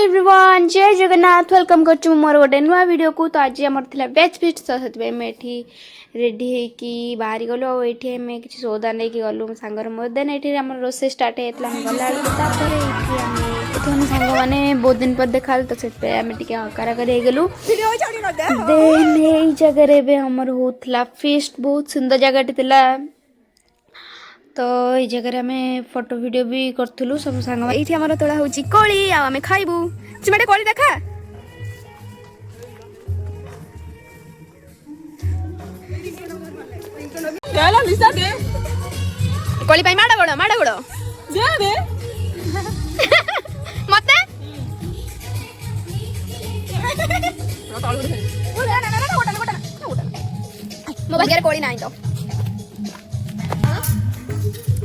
Everyone जय Jagannath welcome कर मोर गोटे नुआ वीडियो को। तो आज आम बैच फिस्ट तो से रेडी होगी बाहरी गलु आए आम कि सौदा नहीं गलु मो सांगर मोर देन ये रोसे स्टार्ट होता गला सांग मैंने बहुत दिन पर देखा तो से आम टे हकार गलु देन यही जगह आमर होता फिस्ट बहुत सुंदर जगह तो ये जगह आम फोटो वीडियो भी करूँ सब सांग ये आम तोड़ा हूँ कोली आम खाइबू चिमाटे कोली देखा कोली पाई माड़ गोड़ मते मो भाग्य कोली ना तो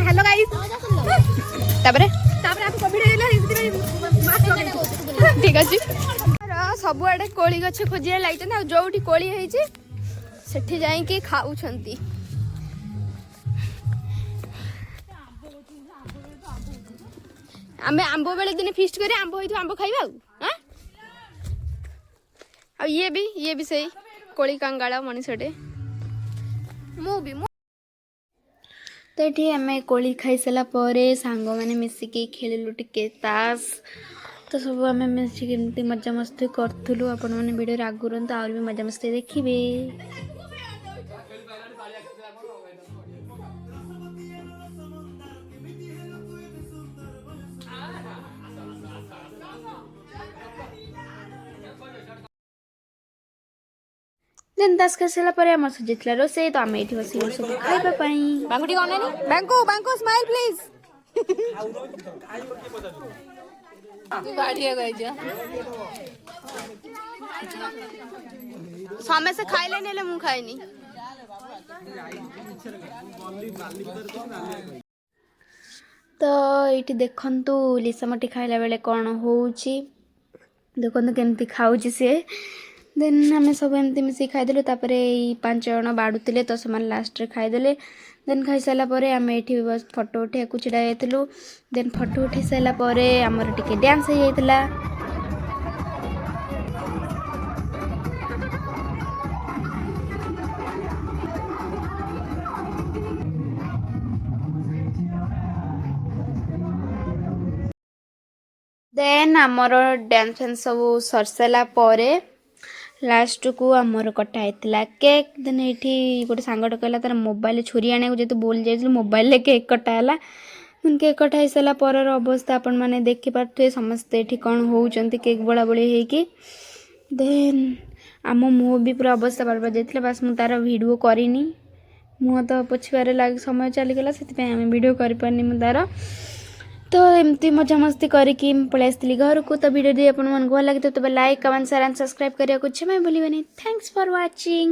हेलो गाइस ताबरे आप कोविड ठीक अच्छे सब आड़े कोली गछ खोजिया लगी जो कोली सेठी जाइए खाऊ आमे आंब बेले दिन फिस्ट करे आंब होई आंब खाइबा आ ये भी सही कोली कंगाल मनीषटे तो ये आम कोली खाई सारा सांग मैंने मिसिकी खेलु टिके तास तो सब आम मिसिक मजा मस्ती करूँ आपण मैंने वीडियो आगु तो आहुरी भी मजा मस्ती देखिए। देन दस कर सारा पर आम सजिला रोसे तो आम ये बस सब खाइबापी बांकु स्माइल प्लीज समस्ते खाइले नेले मु खाइनी तो ये देखंतु लिसामटी खाइला बेले कौन होउची देखंतु केमती खाउची से देन आम सब एमती मिसी खाईदेलु तापर 5 जन बाड़ुले तो से लास्ट खाईदे देन खाई सारापर आम ये बस फोटो उठा छिड़ा जाइलु देन फोटो उठे सारापर आमर टिके डांस हो जाइला देन आमर डांस फैंस सब सर सारापर लास्ट को आमर कटा होता केक देन ये गोटे सांगटे कहला तार मोबाइल छुरी आने जेहतु बोल जाइए मोबाइल केक कटाला केक कटा हो सारापर अवस्था आपण मैंने देखिपे समस्ते ये कौन होती केक बड़ा बड़ी होगी देन आम मुँह भी पूरा अवस्था बर्बाद जाता बास मुझे तार वीडियो करनी मुँह तो पोछबार लगे समय चलीगला से आम वीडियो कर तार तो एमती मजा मस्ती करके पलि आसती घर को। तो वीडियो आप भल लगे तो like comment share and subscribe करने को क्षमा भूलिए। Thanks for watching.